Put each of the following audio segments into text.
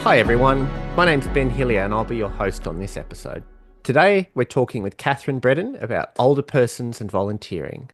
Hi everyone, my name's Ben Hillier and I'll be your host on this episode. Today we're talking with Kathryn Bredin about older persons and volunteering.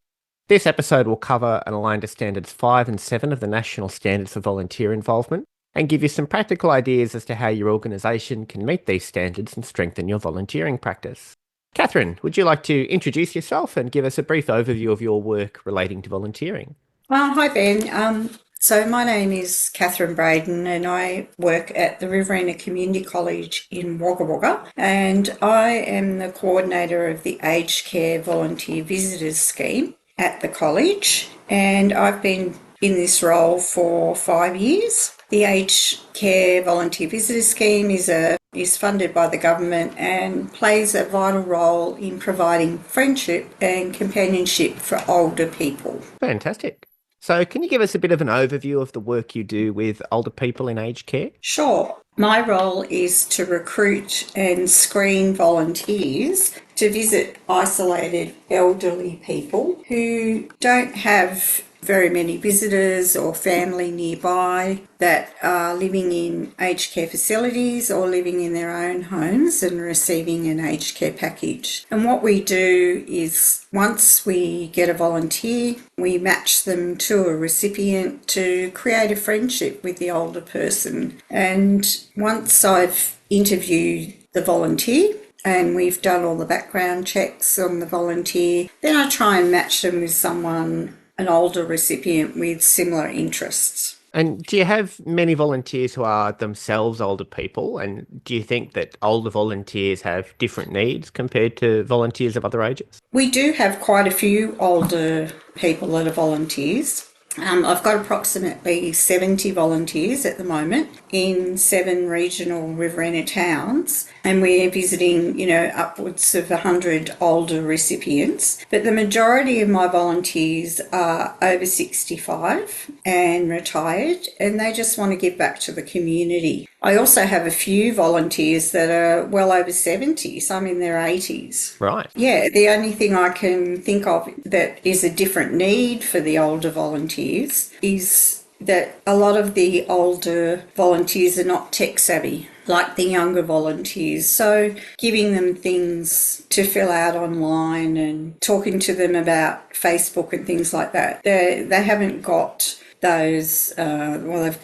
This episode will cover and align to Standards 5 and 7 of the National Standards for Volunteer Involvement and give you some practical ideas as to how your organisation can meet these standards and strengthen your volunteering practice. Kathryn, would you like to introduce yourself and give us a brief overview of your work relating to volunteering? Hi, Ben. So my name is Kathryn Bredin and I work at the Riverina Community College in Wagga Wagga, and I am the coordinator of the Aged Care Volunteer Visitors Scheme at the college, and I've been in this role for 5 years. The Aged Care Volunteer Visitors Scheme is funded by the government and plays a vital role in providing friendship and companionship for older people. Fantastic. So can you give us a bit of an overview of the work you do with older people in aged care? Sure. My role is to recruit and screen volunteers to visit isolated elderly people who don't have very many visitors or family nearby, that are living in aged care facilities or living in their own homes and receiving an aged care package. And what we do is, once we get a volunteer, we match them to a recipient to create a friendship with the older person. And once I've interviewed the volunteer and we've done all the background checks on the volunteer, then I try and match them with an older recipient with similar interests. And do you have many volunteers who are themselves older people? And do you think that older volunteers have different needs compared to volunteers of other ages? We do have quite a few older people that are volunteers. I've got approximately 70 volunteers at the moment in 7 regional Riverina towns, and we're visiting, upwards of 100 older recipients. But the majority of my volunteers are over 65 and retired, and they just want to give back to the community. I also have a few volunteers that are well over 70, some in their 80s. Right. Yeah, the only thing I can think of that is a different need for the older volunteers is that a lot of the older volunteers are not tech savvy like the younger volunteers. So giving them things to fill out online and talking to them about Facebook and things like that, they haven't got those,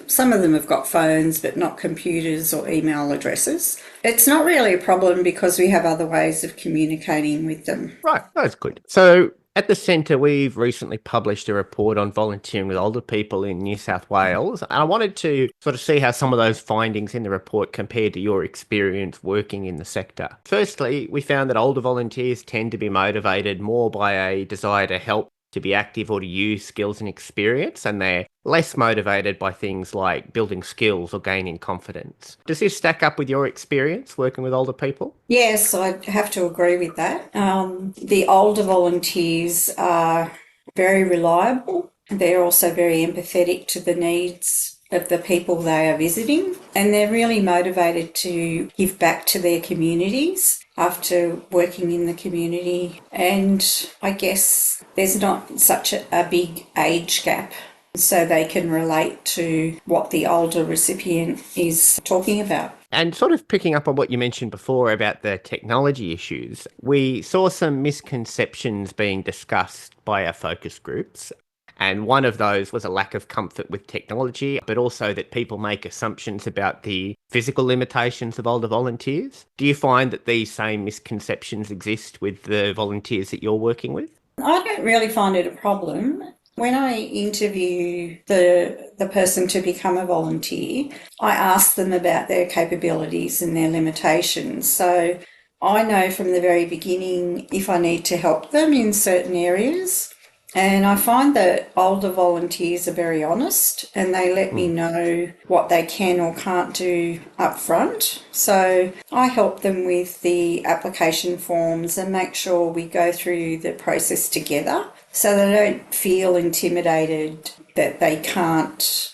some of them have got phones but not computers or email addresses. It's not really a problem because we have other ways of communicating with them. Right, that's good. So at the Centre, we've recently published a report on volunteering with older people in New South Wales. And I wanted to sort of see how some of those findings in the report compared to your experience working in the sector. Firstly, we found that older volunteers tend to be motivated more by a desire to help, to be active, or to use skills and experience, and they're less motivated by things like building skills or gaining confidence. Does this stack up with your experience working with older people? Yes, I have to agree with that. The older volunteers are very reliable. They're also very empathetic to the needs of the people they are visiting, and they're really motivated to give back to their communities after working in the community. And I guess there's not such a big age gap, so they can relate to what the older recipient is talking about. And sort of picking up on what you mentioned before about the technology issues, we saw some misconceptions being discussed by our focus groups. And one of those was a lack of comfort with technology, but also that people make assumptions about the physical limitations of older volunteers. Do you find that these same misconceptions exist with the volunteers that you're working with? I don't really find it a problem. When I interview the person to become a volunteer, I ask them about their capabilities and their limitations. So I know from the very beginning if I need to help them in certain areas. And I find that older volunteers are very honest and they let me know what they can or can't do up front. So I help them with the application forms and make sure we go through the process together so they don't feel intimidated that they can't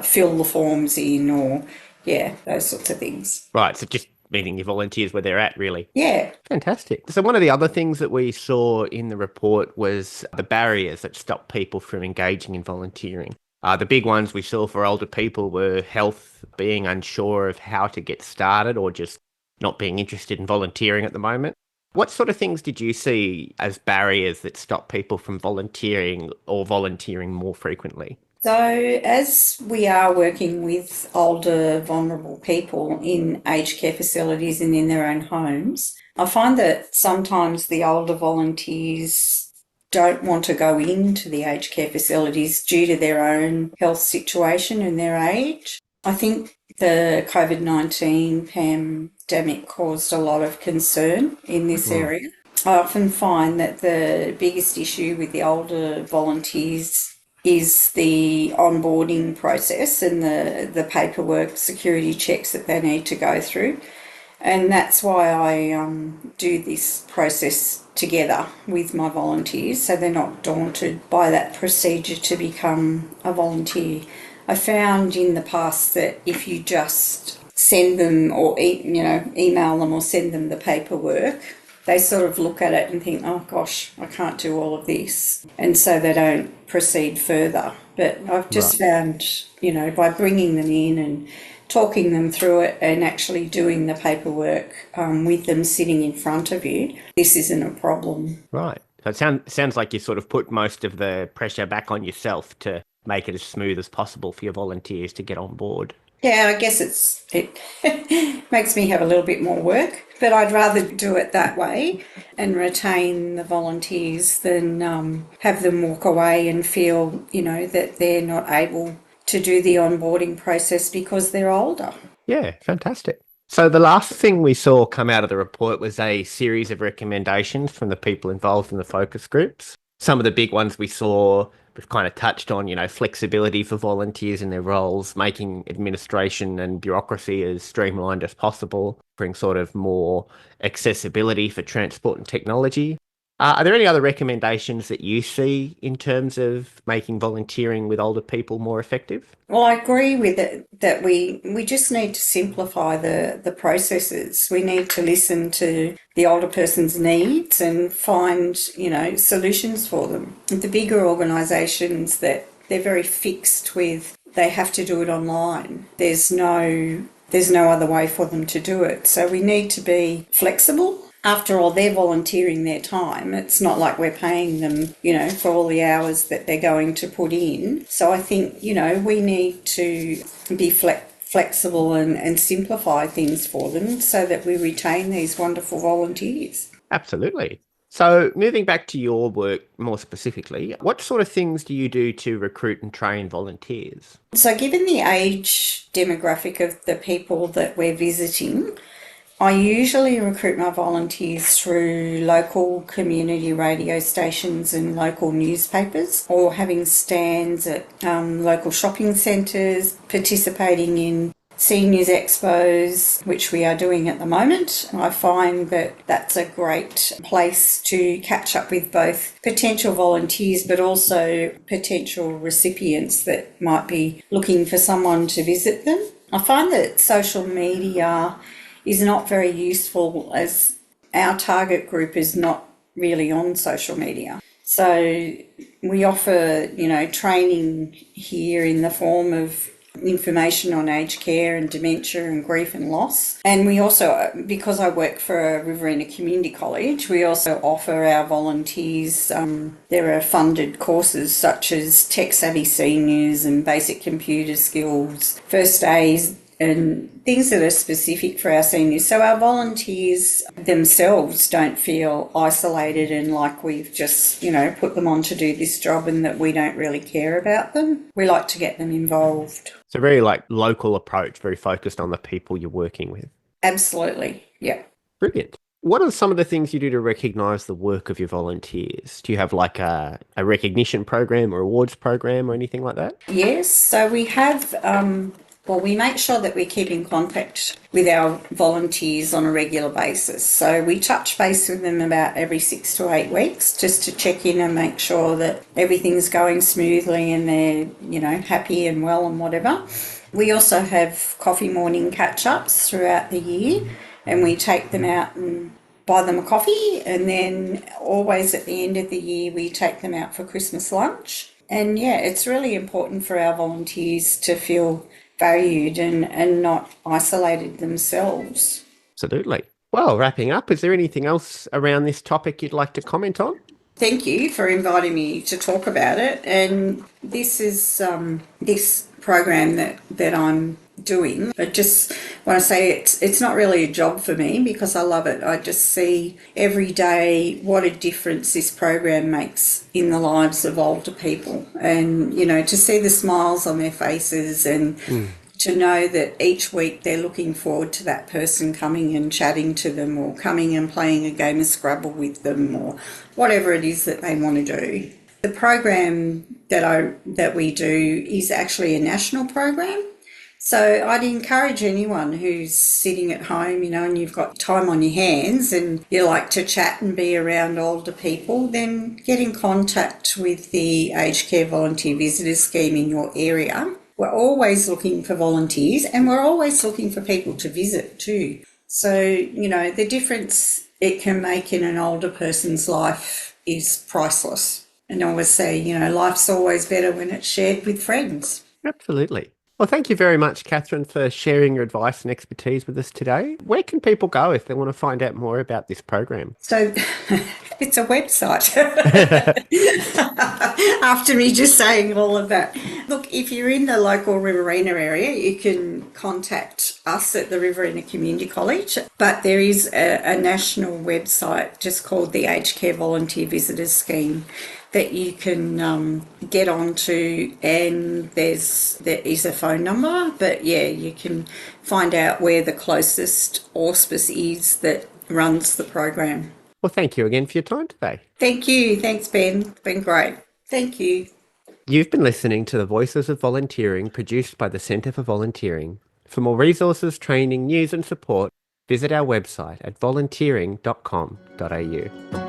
fill the forms in or, those sorts of things. Right, so just meeting your volunteers where they're at, really. Yeah. Fantastic. So one of the other things that we saw in the report was the barriers that stop people from engaging in volunteering. The big ones we saw for older people were health, being unsure of how to get started or just not being interested in volunteering at the moment. What sort of things did you see as barriers that stop people from volunteering or volunteering more frequently? So, as we are working with older, vulnerable people in aged care facilities and in their own homes, I find that sometimes the older volunteers don't want to go into the aged care facilities due to their own health situation and their age. I think the COVID-19 pandemic caused a lot of concern in this Mm, area. I often find that the biggest issue with the older volunteers is the onboarding process and the paperwork security checks that they need to go through. And that's why I do this process together with my volunteers so they're not daunted by that procedure to become a volunteer. I found in the past that if you just send them or email them or send them the paperwork, they sort of look at it and think, oh gosh, I can't do all of this. And so they don't proceed further. But I've right. just found, by bringing them in and talking them through it and actually doing the paperwork with them sitting in front of you, this isn't a problem. Right. So it sounds like you sort of put most of the pressure back on yourself to make it as smooth as possible for your volunteers to get on board. Yeah, I guess it makes me have a little bit more work, but I'd rather do it that way and retain the volunteers than have them walk away and feel, that they're not able to do the onboarding process because they're older. Yeah, fantastic. So the last thing we saw come out of the report was a series of recommendations from the people involved in the focus groups. Some of the big ones we saw, we've kind of touched on, flexibility for volunteers in their roles, making administration and bureaucracy as streamlined as possible, bring sort of more accessibility for transport and technology. Are there any other recommendations that you see in terms of making volunteering with older people more effective? Well, I agree with it that we just need to simplify the processes. We need to listen to the older person's needs and find, solutions for them. The bigger organisations that they're very fixed with, they have to do it online. There's no other way for them to do it. So we need to be flexible. After all, they're volunteering their time. It's not like we're paying them, for all the hours that they're going to put in. So I think, we need to be flexible and simplify things for them so that we retain these wonderful volunteers. Absolutely. So, moving back to your work more specifically, what sort of things do you do to recruit and train volunteers? So given the age demographic of the people that we're visiting, I usually recruit my volunteers through local community radio stations and local newspapers, or having stands at local shopping centres, participating in seniors expos, which we are doing at the moment. I find that that's a great place to catch up with both potential volunteers but also potential recipients that might be looking for someone to visit them. I find that social media is not very useful as our target group is not really on social media. So we offer, training here in the form of information on aged care and dementia and grief and loss. And we also, because I work for a Riverina community college, we also offer our volunteers, there are funded courses such as tech savvy seniors and basic computer skills, first aid, and things that are specific for our seniors. So our volunteers themselves don't feel isolated and like we've just, put them on to do this job and that we don't really care about them. We like to get them involved. It's a very local approach, very focused on the people you're working with. Absolutely. Yeah. Brilliant. What are some of the things you do to recognise the work of your volunteers? Do you have a recognition program or awards program or anything like that? Yes. So we have, we make sure that we keep in contact with our volunteers on a regular basis. So we touch base with them about every 6 to 8 weeks just to check in and make sure that everything's going smoothly and they're, happy and well and whatever. We also have coffee morning catch-ups throughout the year, and we take them out and buy them a coffee, and then always at the end of the year we take them out for Christmas lunch. And yeah, it's really important for our volunteers to feel valued and not isolated themselves. Absolutely. Well, wrapping up, is there anything else around this topic you'd like to comment on? Thank you for inviting me to talk about it. And this is this program that I'm doing. I just want to say it's not really a job for me because I love it. I just see every day what a difference this program makes in the lives of older people, and to see the smiles on their faces and to know that each week they're looking forward to that person coming and chatting to them or coming and playing a game of Scrabble with them or whatever it is that they want to do. The program that we do is actually a national program. So I'd encourage anyone who's sitting at home, and you've got time on your hands and you like to chat and be around older people, then get in contact with the Aged Care Volunteer Visitors Scheme in your area. We're always looking for volunteers and we're always looking for people to visit too. So, the difference it can make in an older person's life is priceless. And I always say, life's always better when it's shared with friends. Absolutely. Well, thank you very much, Kathryn, for sharing your advice and expertise with us today. Where can people go if they want to find out more about this program? So it's a website. After me just saying all of that. Look, if you're in the local Riverina area, you can contact us at the Riverina Community College. But there is a national website just called the Aged Care Volunteer Visitors Scheme that you can get onto, and there is a phone number, but yeah, you can find out where the closest auspice is that runs the program. Well, thank you again for your time today. Thank you. Thanks, Ben. It's been great. Thank you. You've been listening to the Voices of Volunteering produced by the Centre for Volunteering. For more resources, training, news and support, visit our website at volunteering.com.au.